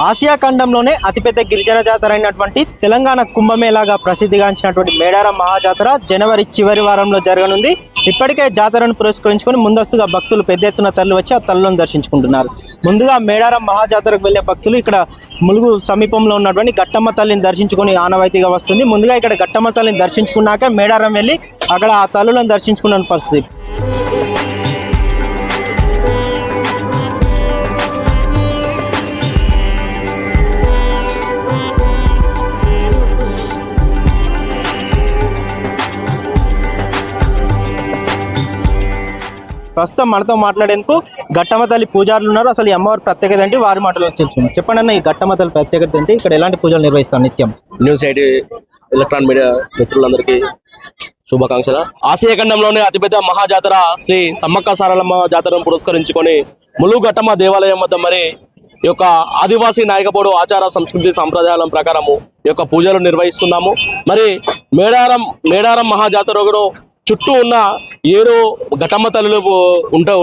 Asia ఖండంలోనే అతిపెద్ద గిరిజన జాతర అయినటువంటి తెలంగాణ కుంభమేళాగా ప్రసిద్ధిగాంచినటువంటి మేడారం మహాజాతర జనవరి చివరి వారంలో జరగనుంది. ఇప్పటికే జాతరను పురస్కరించుకొని ముందస్తుగా భక్తులు పెద్ద ఎత్తున తరలి వచ్చి ఆ తల్లులను దర్శించుకుంటున్నారు. ముందుగా మేడారం మహాజాతరకు వెళ్లే భక్తులు ఇక్కడ ములుగు సమీపంలో ఉన్నటువంటి గట్టమ్మ తల్లిని దర్శించుకొని ఆనవాయితీగా వస్తుంది. ముందుగా ఇక్కడ గట్టమ్మ తల్లిని దర్శించుకున్నాక మేడారం వెళ్ళి అక్కడ ఆ తల్లులను దర్శించుకున్న పరిస్థితి. ప్రస్తుతం మనతో మాట్లాడేందుకు గట్టమ్మ తల్లి పూజారులు ఉన్నారు. అసలు ఈ అమ్మవారి ప్రత్యేకత ఏంటి, వారి మాటలో తెలుసుకుందాం. చెప్పండి అన్న, ఈ గట్టమ్మ తల్లి ప్రత్యేకత ఏంటి, ఇక్కడ ఎలాంటి పూజలు నిర్వహిస్తాం నిత్యం? న్యూస్ ఐటీ ఎలక్ట్రానిక్ మీడియా మిత్రులందరికీ శుభాకాంక్షలు. ఆసియా ఖండంలోనే అతిపెద్ద మహాజాతర శ్రీ సమ్మక్క సారలమ్మ జాతరను పురస్కరించుకొని ములుగు గట్టమ్మ దేవాలయం వద్ద మరి ఈ యొక్క ఆదివాసీ నాయకపోడు ఆచార సంస్కృతి సంప్రదాయాల ప్రకారము ఈ యొక్క పూజలు నిర్వహిస్తున్నాము. మరి మేడారం మహాజాతరను చుట్టూ ఉన్న 7 ఘటమ్మ తల్లులు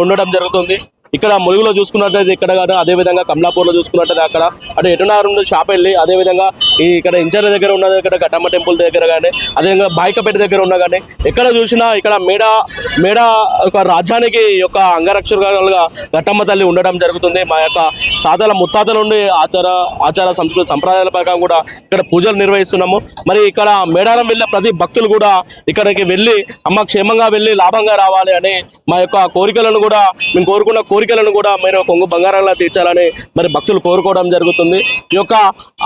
ఉండడం జరుగుతుంది. ఇక్కడ ములుగులో చూసుకున్నట్లయితే ఇక్కడ కానీ, అదేవిధంగా కమలాపూర్లో చూసుకున్నట్లయితే అక్కడ అటు ఎటునారు షాప్ వెళ్ళి, అదేవిధంగా ఇక్కడ ఇంచర్ దగ్గర ఉన్నది ఇక్కడ ఘటమ్మ టెంపుల్ దగ్గర కానీ, అదేవిధంగా బాయికపేట దగ్గర ఉన్నా కానీ ఎక్కడ చూసినా ఇక్కడ మేడ ఒక రాజ్యానికి యొక్క అంగరక్షకులుగా ఘటమ్మ తల్లి ఉండడం జరుగుతుంది. మా యొక్క తాతల ముత్తాతల నుండి ఆచార సంస్కృతి సంప్రదాయాల ప్రకారం కూడా ఇక్కడ పూజలు నిర్వహిస్తున్నాము. మరి ఇక్కడ మేడారం వెళ్ళే ప్రతి భక్తులు కూడా ఇక్కడికి వెళ్ళి అమ్మ క్షేమంగా వెళ్ళి లాభంగా రావాలి అని మా యొక్క కోరికలను కూడా మేము కోరుకున్న కోరికలను కూడా మీరు కొంగు బంగారంలా తీర్చాలని మరి భక్తులు కోరుకోవడం జరుగుతుంది. ఈ యొక్క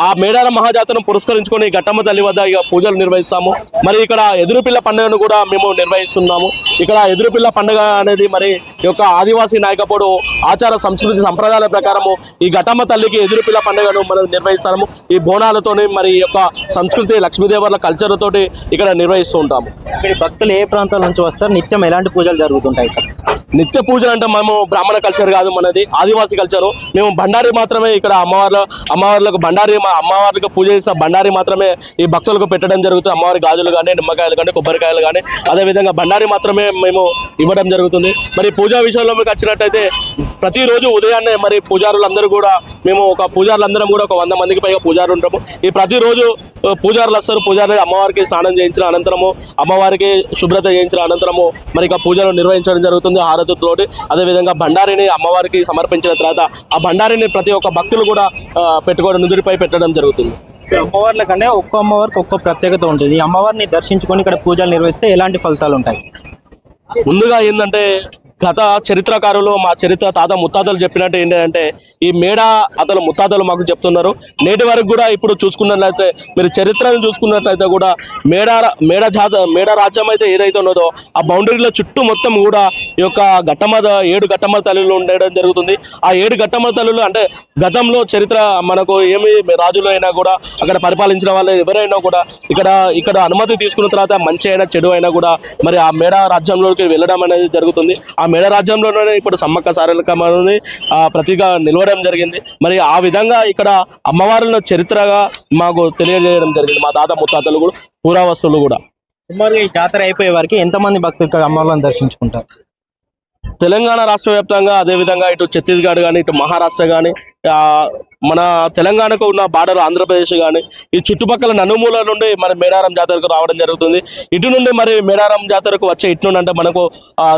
ఆ మేడారం మహాజాతరను పురస్కరించుకొని ఘట్టమ్మ తల్లి వద్ద ఇక పూజలు నిర్వహిస్తాము. మరి ఇక్కడ ఎదురుపిల్ల పండుగను కూడా మేము నిర్వహిస్తున్నాము. ఇక్కడ ఎదురుపిల్ల పండుగ అనేది మరి ఈ యొక్క ఆదివాసీ నాయకపోడు ఆచార సంస్కృతి సంప్రదాయాల ప్రకారము ఈ ఘట్టమ్మ తల్లికి ఎదురుపిల్ల పండుగను మనం నిర్వహిస్తాము. ఈ బోనాలతోని మరి ఈ యొక్క సంస్కృతి లక్ష్మీదేవర్ల కల్చర్ తోటి ఇక్కడ నిర్వహిస్తూ ఉంటాము. ఇక్కడ భక్తులు ఏ ప్రాంతాల నుంచి వస్తారు, నిత్యం ఎలాంటి పూజలు జరుగుతుంటాయి? నిత్య పూజలు అంటే మేము బ్రాహ్మణ కల్చర్ కాదు, మనది ఆదివాసీ కల్చరు. మేము బండారి మాత్రమే ఇక్కడ అమ్మవార్లకు అమ్మవార్లకు పూజ చేసిన బండారి మాత్రమే ఈ భక్తులకు పెట్టడం జరుగుతుంది. అమ్మవారి గాజులు కానీ, నిమ్మకాయలు కానీ, కొబ్బరికాయలు కానీ, అదేవిధంగా బండారి మాత్రమే మేము ఇవ్వడం జరుగుతుంది. మరి పూజా విషయంలో మీకు వచ్చినట్టయితే ప్రతిరోజు ఉదయాన్నే మరి పూజారులందరూ కూడా పూజారులందరం కూడా ఒక 100 మందికి పైగా పూజారులు ఉంటాము. ఈ ప్రతిరోజు పూజారులు వస్తారు. పూజారులు అమ్మవారికి స్నానం చేయించిన అనంతరము, అమ్మవారికి శుభ్రత చేయించిన అనంతరము మరి ఇక పూజలు నిర్వహించడం జరుగుతుంది హారతులతోటి. అదేవిధంగా బండారిని అమ్మవారికి సమర్పించిన తర్వాత ఆ బండారిని ప్రతి ఒక్క భక్తులు కూడా పెట్టుకోవడం, నుదురిపై పెట్టడం జరుగుతుంది. అమ్మవార్ల కన్నా ఒక్క అమ్మవారికి ఒక్క ప్రత్యేకత ఉంటుంది. ఈ అమ్మవారిని దర్శించుకొని ఇక్కడ పూజలు నిర్వహిస్తే ఎలాంటి ఫలితాలు ఉంటాయి? ముందుగా ఏంటంటే గత చరిత్రకారులు మా తాత ముత్తాతలు చెప్పినట్టు ఏంటంటే ఈ అతను ముత్తాతలు మాకు చెప్తున్నారు. నేటి వరకు కూడా ఇప్పుడు చూసుకున్నట్లయితే మీరు చరిత్రను చూసుకున్నట్లయితే కూడా మేడ రాజ్యం అయితే ఏదైతే ఉన్నదో ఆ బౌండరీల చుట్టూ మొత్తం కూడా ఈ యొక్క 7 ఘట్టమ్మ తల్లులు ఉండడం జరుగుతుంది. ఆ 7 ఘట్టమ్మ తల్లులు అంటే గతంలో చరిత్ర మనకు ఏమి రాజులు అయినా కూడా అక్కడ పరిపాలించిన వాళ్ళు ఎవరైనా కూడా ఇక్కడ అనుమతి తీసుకున్న తర్వాత మంచి అయినా చెడు అయినా కూడా మరి ఆ మేడ రాజ్యంలోకి వెళ్ళడం అనేది జరుగుతుంది. ఆ మేడ రాజ్యంలోనే ఇప్పుడు సమ్మక్క సారలమ్మని ప్రతిగా నిలవడం జరిగింది. మరి ఆ విధంగా ఇక్కడ అమ్మవారుల చరిత్రగా మాకు తెలియజేయడం జరిగింది మా తాత ముత్తాతలు కూడా, పురావస్తులు కూడా. సుమారుగా ఈ జాతర అయిపోయే వారికి ఎంతమంది భక్తులు ఇక్కడ అమ్మవారిని దర్శించుకుంటారు? తెలంగాణ రాష్ట్ర వ్యాప్తంగా, అదేవిధంగా ఇటు ఛత్తీస్గఢ్ కానీ, ఇటు మహారాష్ట్ర కానీ, మన తెలంగాణకు ఉన్న బార్డర్ ఆంధ్రప్రదేశ్ కానీ ఈ చుట్టుపక్కల నలుమూల నుండి మరి మేడారం జాతరకు రావడం జరుగుతుంది. ఇటు నుండి మరి మేడారం జాతరకు వచ్చే ఇటు నుండి అంటే మనకు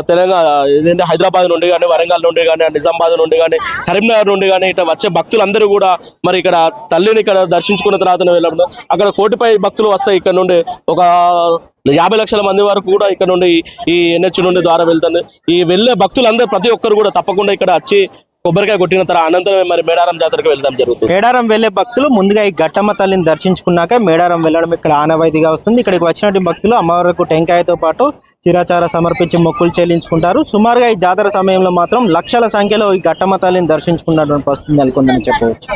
తెలంగాణ ఏంటంటే హైదరాబాద్ నుండి కానీ, వరంగల్ నుండి కానీ, నిజామాబాద్ నుండి కానీ, కరీంనగర్ నుండి కానీ ఇట్లా వచ్చే భక్తులందరూ కూడా మరి ఇక్కడ తల్లిని ఇక్కడ దర్శించుకున్న తర్వాత వెళ్ళడం. అక్కడ 1 కోటి పై భక్తులు వస్తాయి. ఇక్కడ నుండి ఒక 50 లక్షల మంది వరకు కూడా ఇక్కడ నుండి ఈ NH నుండి ద్వారా వెళ్తుంది. ఈ వెళ్ళే భక్తులందరూ ప్రతి ఒక్కరు కూడా తప్పకుండా ఇక్కడ వచ్చి కొబ్బరికాయ కొట్టిన తర్వాత అనంతరం మరి మేడారం జాతరకు వెళ్ళడం జరుగుతుంది. మేడారం వెళ్లే భక్తులు ముందుగా ఈ ఘట్టమ్మ తల్లిని దర్శించుకున్నాక మేడారం వెళ్ళడం ఇక్కడ ఆనవాయితీగా వస్తుంది. ఇక్కడికి వచ్చినటువంటి భక్తులు అమ్మవారికి టెంకాయతో పాటు చిరాచార సమర్పించి మొక్కులు చెల్లించుకుంటారు. సుమారుగా ఈ జాతర సమయంలో మాత్రం లక్షల సంఖ్యలో ఈ ఘట్టమ్మ తల్లిని దర్శించుకున్నటువంటి వస్తుంది అనుకుందని చెప్పవచ్చు.